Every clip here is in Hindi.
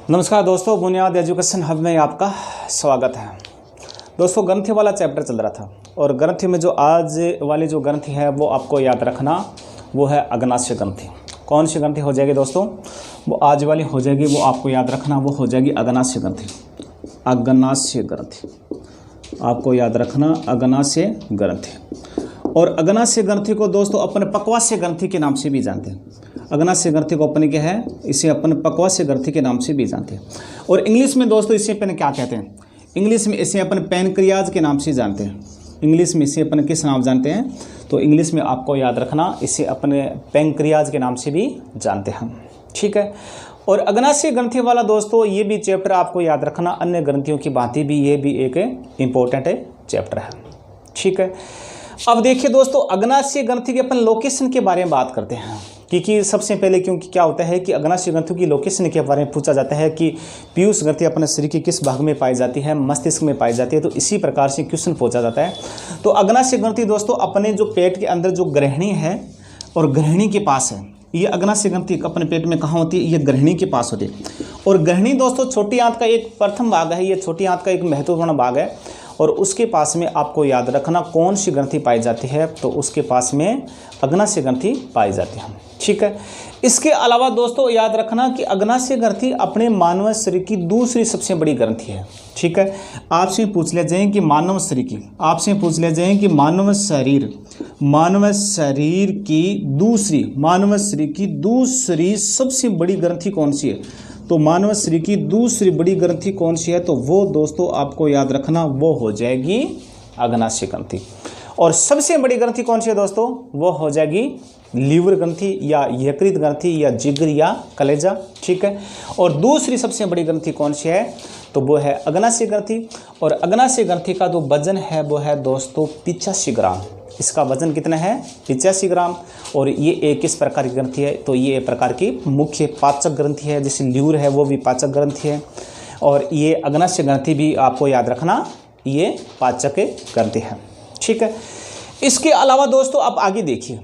नमस्कार दोस्तों, बुनियाद एजुकेशन हब में आपका स्वागत है। दोस्तों, ग्रंथि वाला चैप्टर चल रहा था और ग्रंथि में जो आज वाली जो ग्रंथि है वो आपको याद रखना, वो है अग्नास्य ग्रंथि। कौन सी ग्रंथि हो जाएगी दोस्तों? वो आज वाली हो जाएगी, वो आपको याद रखना, वो हो जाएगी अग्नास्य ग्रंथि। अग्नास्य ग्रंथि आपको याद रखना, अग्नास्य ग्रंथि। और अग्नास्य ग्रंथि को दोस्तों अपन पक्वास्य ग्रंथि के नाम से भी जानते हैं। अग्नास्य ग्रंथि को अपन क्या है, इसे अपन पक्वास्य ग्रंथि के नाम से भी जानते हैं। और इंग्लिश में दोस्तों इसे अपन क्या कहते हैं? इंग्लिश में इसे अपन पैनक्रियाज के नाम से जानते हैं। इंग्लिश में इसे अपन किस नाम जानते हैं? तो इंग्लिश में आपको याद रखना, इसे अपने पैनक्रियाज के नाम से भी जानते हैं। ठीक है। और अग्नास्य ग्रंथि वाला दोस्तों ये भी चैप्टर आपको याद रखना, अन्य ग्रंथियों की भांति भी ये भी एक इम्पोर्टेंट चैप्टर है। ठीक है। अब देखिए दोस्तों, अग्नास्य ग्रंथि के अपन लोकेशन के बारे में बात करते हैं, क्योंकि सबसे पहले क्योंकि क्या होता है कि अग्नास्य ग्रंथि की लोकेशन के बारे में पूछा जाता है कि पीयूष ग्रंथि अपने शरीर के किस भाग में पाई जाती है, मस्तिष्क में पाई जाती है। तो इसी प्रकार से क्वेश्चन पूछा जाता है। तो अग्नास्य ग्रंथि दोस्तों अपने जो पेट के अंदर जो ग्रहणी है और ग्रहणी के पास है, ये अग्नास्य ग्रंथि अपने पेट में कहाँ होती है? ये ग्रहणी के पास होती है। और ग्रहणी दोस्तों छोटी आंत का एक प्रथम भाग है, ये छोटी आंत का एक महत्वपूर्ण भाग है। और उसके पास में आपको याद रखना कौन सी ग्रंथि पाई जाती है? तो उसके पास में अग्नास्य ग्रंथि पाई जाती है। ठीक है। इसके अलावा दोस्तों याद रखना कि अग्नास्य ग्रंथि अपने मानव शरीर की दूसरी सबसे बड़ी ग्रंथि है। ठीक है। आपसे पूछ लिया जाए कि मानव शरीर की, आपसे पूछ लिया जाए कि मानव शरीर की दूसरी सबसे बड़ी ग्रंथि कौन सी है? तो मानव शरीर की दूसरी बड़ी ग्रंथि कौन सी है? तो वो दोस्तों आपको याद रखना, वो हो जाएगी अग्नास्य ग्रंथि। और सबसे बड़ी ग्रंथि कौन सी है दोस्तों? वो हो जाएगी लीवर ग्रंथि या यकृत ग्रंथि या जिगर या कलेजा। ठीक है। और दूसरी सबसे बड़ी ग्रंथि कौन सी है? तो वो है अग्नास्य ग्रंथि। और अग्नास्य ग्रंथि का जो वजन है वो है दोस्तों 85 ग्राम। इसका वजन कितना है? 85 ग्राम। और ये एक किस प्रकार की ग्रंथि है? तो ये एक प्रकार की मुख्य पाचक ग्रंथि है। जैसे लीवर है वो भी पाचक ग्रंथि है। और ये अग्नास्य ग्रंथि भी आपको याद रखना, ये पाचक ग्रंथि है। ठीक है। इसके अलावा दोस्तों आप आगे देखिए,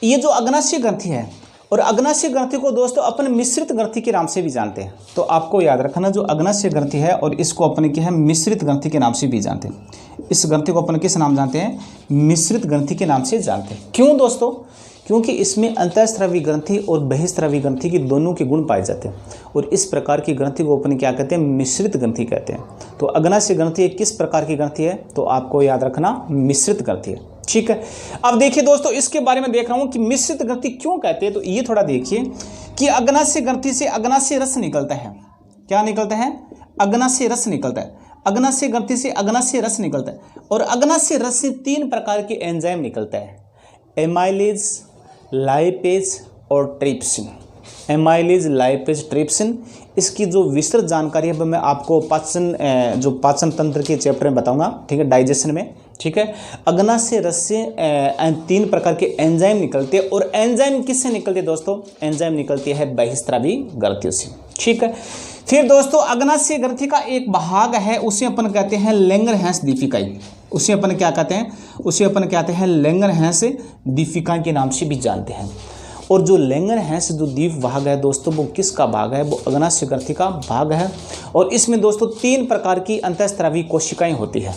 ये जो अग्नास्य ग्रंथि है, और अग्नास्य ग्रंथि को दोस्तों अपन मिश्रित ग्रंथि के नाम से भी जानते हैं। तो आपको याद रखना जो अग्नास्य ग्रंथि है, और इसको अपन क्या है, मिश्रित ग्रंथि के नाम से भी जानते हैं। इस ग्रंथि को अपन किस नाम जानते हैं? मिश्रित ग्रंथि के नाम से जानते हैं। क्यों दोस्तों? क्योंकि इसमें अंतःस्रावी ग्रंथि और बहिःस्रावी ग्रंथि की दोनों के गुण पाए जाते हैं। और इस प्रकार की ग्रंथि को अपन क्या कहते हैं? मिश्रित ग्रंथि कहते हैं। तो अग्नास्य ग्रंथि एक किस प्रकार की ग्रंथि है? तो आपको याद रखना, मिश्रित ग्रंथि है। ठीक है। अब देखिए दोस्तों, इसके बारे में देख रहा हूं कि मिश्रित ग्रंथि क्यों कहते हैं। तो ये थोड़ा देखिए कि अग्नास्य ग्रंथि से अग्नास्य रस निकलता है। क्या निकलता है? अग्नास्य रस निकलता है। अग्नास्य ग्रंथि से अग्नास्य रस निकलता है। और अग्नास्य रस से 3 प्रकार के एंजाइम निकलता है, एमाइलेज, लाइपेज और ट्रिप्सिन। एमाइलेज, लाइपेज, ट्रिप्सिन, इसकी जो विस्तृत जानकारी है वो मैं आपको पाचन तंत्र के चैप्टर में बताऊंगा। ठीक है, डाइजेशन में। ठीक है। अग्नास्य रस से 3 प्रकार के एंजाइम निकलते हैं। और एंजाइम किससे निकलते हैं दोस्तों? एंजाइम निकलती है बहिःस्रावी ग्रंथियों से। ठीक है। फिर दोस्तों अग्नास्य ग्रंथि का एक भाग है, उसे अपन कहते हैं लैंगरहैंस दीपिकाई। उसे अपन क्या कहते हैं? उसे अपन कहते हैं लैंगरहैंस दीपिका के नाम से भी जानते हैं। और जो लैंगरहैंस जो दीप भाग है दोस्तों, वो किसका भाग है? वो अग्नास्य ग्रंथि का भाग है। और इसमें दोस्तों 3 प्रकार की अंतःस्रावी कोशिकाएं होती है।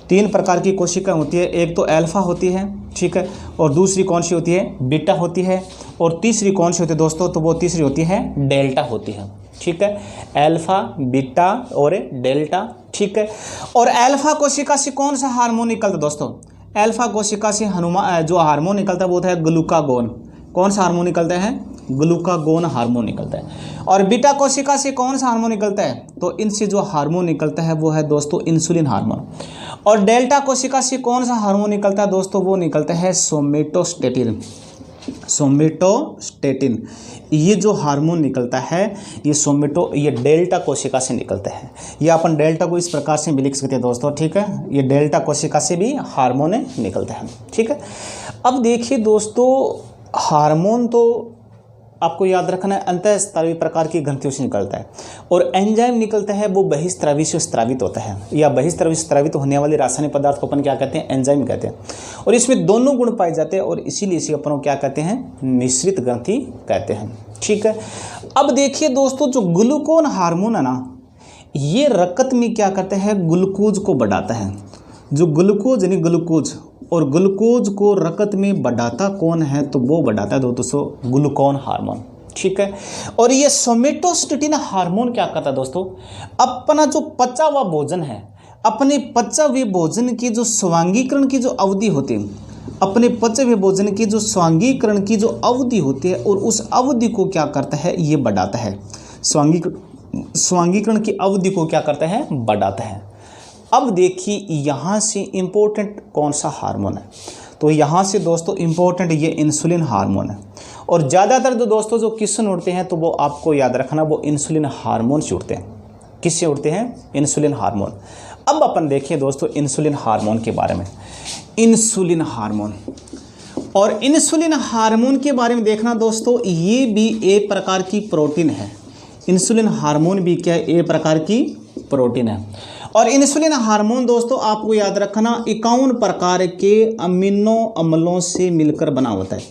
3 प्रकार की कोशिकाएं होती है। एक तो अल्फा होती है, ठीक है, और दूसरी कौन सी होती है? बीटा होती है। और तीसरी कौन सी होती है दोस्तों? तो वो तीसरी होती है डेल्टा होती है। ठीक है। अल्फा, बीटा और डेल्टा। ठीक है। और अल्फा कोशिका से कौन सा हार्मोन निकलता है दोस्तों? अल्फा कोशिका से जो हार्मोन निकलता है वो है ग्लूकागोन। कौन सा हार्मोन निकलता है? ग्लूकागोन हार्मोन निकलता है। और बीटा कोशिका से कौन सा हार्मोन निकलता है? तो इनसे जो हार्मोन निकलता है वो है दोस्तों इंसुलिन हार्मोन। और डेल्टा कोशिका से कौन सा हार्मोन निकलता है दोस्तों? वो निकलता है सोमेटोस्टेटिन। सोमेटोस्टेटिन, ये जो हार्मोन निकलता है ये डेल्टा कोशिका से निकलता है। ये अपन डेल्टा को इस प्रकार से भी लिख सकते हैं दोस्तों। ठीक है। ये डेल्टा कोशिका से भी हार्मोन निकलता है। ठीक है। अब देखिए दोस्तों, हार्मोन तो आपको याद रखना है अंतःस्रावी प्रकार की ग्रंथियों से निकलता है, और एंजाइम निकलता है वो बहिस्रावी से स्रावित होता है, या बहिस्रावी से स्रावित होने वाले रासायनिक पदार्थ को अपन क्या कहते हैं, एंजाइम कहते हैं। और इसमें दोनों गुण पाए जाते हैं और इसीलिए इसे अपन क्या कहते हैं, मिश्रित ग्रंथि कहते हैं। ठीक है, अब देखिए दोस्तों, जो ग्लूकोन हार्मोन है ना, ये रक्त में क्या करता है, ग्लूकोज को बढ़ाता है। जो ग्लूकोज यानी ग्लूकोज, और ग्लूकोज को रक्त में बढ़ाता कौन है, तो वो बढ़ाता है दोस्तों ग्लूकोन हार्मोन। ठीक है, और ये सोमेटोस्टेटिन हार्मोन क्या करता है दोस्तों, अपना जो पचा हुआ भोजन है, अपने पचे हुए भोजन की जो स्वांगीकरण की जो अवधि होती है, अपने पचे हुए भोजन की जो स्वांगीकरण की जो अवधि होती है, और उस अवधि को क्या करता है, ये बढ़ाता है। स्वांगीकरण की अवधि को क्या करता है, बढ़ाता है। अब देखिए यहाँ से इम्पोर्टेंट कौन सा हार्मोन है, तो यहाँ से दोस्तों इम्पोर्टेंट ये इंसुलिन हार्मोन है। और ज़्यादातर जो दोस्तों जो किससे उड़ते हैं, तो वो आपको याद रखना, वो इंसुलिन हार्मोन से उड़ते हैं। किससे उड़ते हैं, इंसुलिन हार्मोन। अब अपन देखिए दोस्तों इंसुलिन हार्मोन के बारे में। इंसुलिन हार्मोन, और इंसुलिन हार्मोन के बारे में देखना दोस्तों, ये भी एक प्रकार की प्रोटीन है। इंसुलिन हार्मोन भी क्या है, एक प्रकार की प्रोटीन है। और इंसुलिन हार्मोन दोस्तों आपको याद रखना 51 प्रकार के अमीनो अम्लों से मिलकर बना होता है।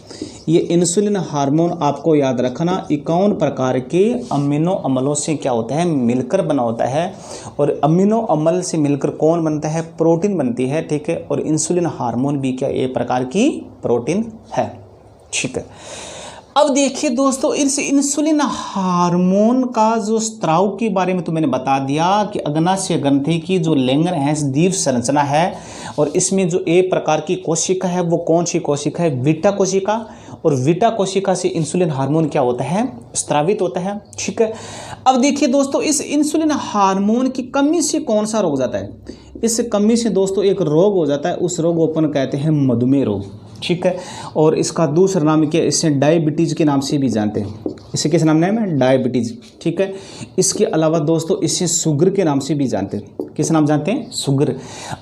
ये इंसुलिन हार्मोन आपको याद रखना 51 प्रकार के अमीनो अम्लों से क्या होता है, मिलकर बना होता है। और अमीनो अम्ल से मिलकर कौन बनता है, प्रोटीन बनती है। ठीक है, और इंसुलिन हार्मोन भी क्या एक प्रकार की प्रोटीन है। ठीक है, अब देखिए दोस्तों इस इंसुलिन हार्मोन का जो स्त्राव के बारे में तो मैंने बता दिया कि अग्नाशय ग्रंथि की जो लैंगरहैंस द्वीप संरचना है, और इसमें जो एक प्रकार की कोशिका है, वो कौन सी कोशिका है, बीटा कोशिका। और बीटा कोशिका से इंसुलिन हार्मोन क्या होता है, स्त्रावित होता है। ठीक है, अब देखिए दोस्तों इस इंसुलिन हार्मोन की कमी से कौन सा रोग जाता है, इस कमी से दोस्तों एक रोग हो जाता है, उस रोग को अपन कहते हैं मधुमेह रोग। ठीक है, और इसका दूसरा नाम क्या है, इसे डायबिटीज़ के नाम से भी जानते हैं। इसे किस नाम है, डायबिटीज़। ठीक है, इसके अलावा दोस्तों इसे शुगर के नाम से भी जानते हैं। किस नाम जानते हैं, शुगर।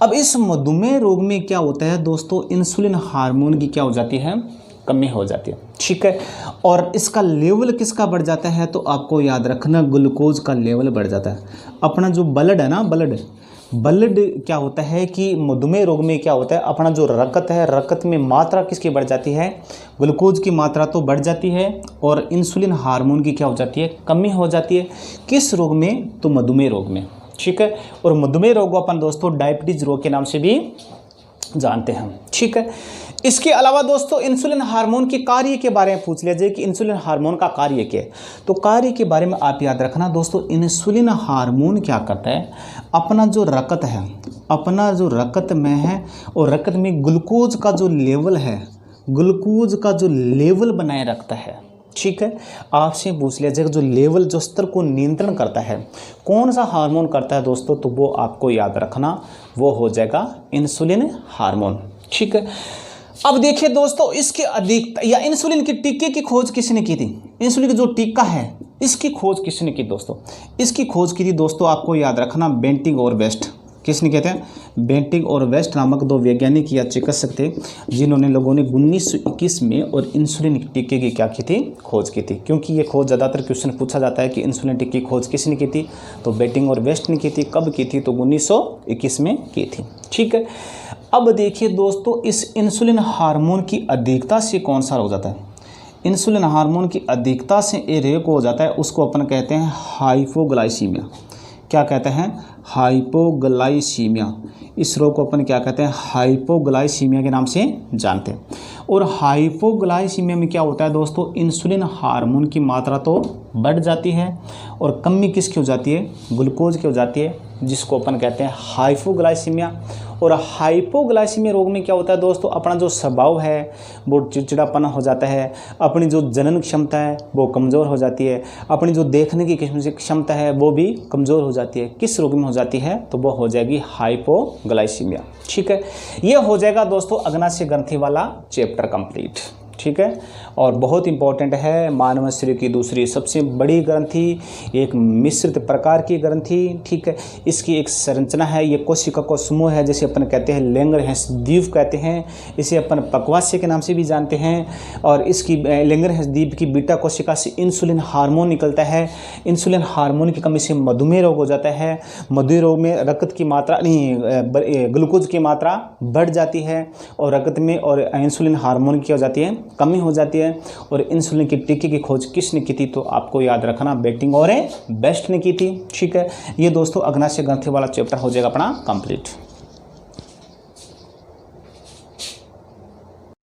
अब इस मधुमेह रोग में क्या होता है दोस्तों, इंसुलिन हार्मोन की क्या हो जाती है, कमी हो जाती है। ठीक है, और इसका लेवल किसका बढ़ जाता है, तो आपको याद रखना ग्लूकोज का लेवल बढ़ जाता है। अपना जो ब्लड है ना, ब्लड क्या होता है कि मधुमेह रोग में क्या होता है, अपना जो रक्त है, रक्त में मात्रा किसकी बढ़ जाती है, ग्लूकोज की मात्रा तो बढ़ जाती है, और इंसुलिन हार्मोन की क्या हो जाती है, कमी हो जाती है। किस रोग में, तो मधुमेह रोग में। ठीक है, और मधुमेह रोग को अपन दोस्तों डायबिटीज रोग के नाम से भी जानते हैं। ठीक है, इसके अलावा दोस्तों इंसुलिन हार्मोन के कार्य के बारे में पूछ लिया जाए कि इंसुलिन हार्मोन का कार्य क्या है, तो कार्य के बारे में आप याद रखना दोस्तों, इंसुलिन हार्मोन क्या करता है, अपना जो रक्त है, अपना जो रक्त में है, और रक्त में ग्लूकोज का जो लेवल है, ग्लूकोज का जो लेवल बनाए रखता है। ठीक है, आपसे पूछ लिया जाएगा जो लेवल, जो स्तर को नियंत्रण करता है, कौन सा हार्मोन करता है दोस्तों, तो वो आपको याद रखना, वो हो जाएगा इंसुलिन हार्मोन। ठीक है, अब देखिए दोस्तों इसके अधिक या इंसुलिन के टीके की खोज किसने की थी, इंसुलिन का जो टीका है इसकी खोज किसने की दोस्तों, इसकी खोज की थी दोस्तों आपको याद रखना बेंटिंग और वेस्ट। किसने कहते हैं, बेंटिंग और वेस्ट नामक दो वैज्ञानिक या चिकित्सक थे, जिन्होंने लोगों ने 1921 में और इंसुलिन टीके की क्या की थी, खोज की थी। क्योंकि ये खोज ज़्यादातर क्वेश्चन पूछा जाता है कि इंसुलिन टीके की खोज किसने की थी, तो बेंटिंग और वेस्ट ने की थी। कब की थी, तो 1921 में की थी। ठीक है, अब देखिए दोस्तों इस इंसुलिन हार्मोन की अधिकता से कौन सा हो जाता है, इंसुलिन हार्मोन की अधिकता से ये रोग हो जाता है, उसको अपन कहते हैं हाइपोग्लाइसीमिया। क्या कहते हैं, हाइपोग्लाइसीमिया। इस रोग को अपन क्या कहते हैं, हाइपोग्लाइसीमिया के नाम से जानते हैं। और हाइपोग्लाइसीमिया में क्या होता है दोस्तों, इंसुलिन हार्मोन की मात्रा तो बढ़ जाती है और कमी किसकी हो जाती है, ग्लूकोज की हो जाती है, जिसको अपन कहते हैं हाइपोग्लाइसीमिया। और हाइपोग्लाइसीमिया रोग में क्या होता है दोस्तों, अपना जो स्वभाव है वो चिड़चिड़ापन हो जाता है, अपनी जो जनन क्षमता है वो कमज़ोर हो जाती है, अपनी जो देखने की क्षमता है वो भी कमज़ोर हो जाती है। किस रोग में हो जाती है, तो वो हो जाएगी हाइपोग्लाइसीमिया। ठीक है, ये हो जाएगा दोस्तों अग्नाशय ग्रंथि वाला चैप्टर कंप्लीट। ठीक है। और बहुत इंपॉर्टेंट है, मानव शरीर की दूसरी सबसे बड़ी ग्रंथि एक मिश्रित प्रकार की ग्रंथि, ठीक है। इसकी एक संरचना है, ये कोशिका को समूह है, जैसे अपन कहते हैं लैंगरहैंस द्वीप कहते हैं, इसे अपन पक्वास्य के नाम से भी जानते हैं। और इसकी लैंगरहैंस द्वीप की बीटा कोशिका से इंसुलिन हार्मोन निकलता है। इंसुलिन हार्मोन की कमी से मधुमेह रोग हो जाता है। मधुमेह रोग में रक्त की मात्रा ग्लूकोज की मात्रा बढ़ जाती है और रक्त में और इंसुलिन हार्मोन की हो जाती है, कमी हो जाती है। और इंसुलिन की टीके की खोज किसने की थी, तो आपको याद रखना बेटिंग और बेस्ट ने की थी, ठीक है। ये दोस्तों अग्नाशय ग्रंथि वाला चैप्टर हो जाएगा अपना कंप्लीट।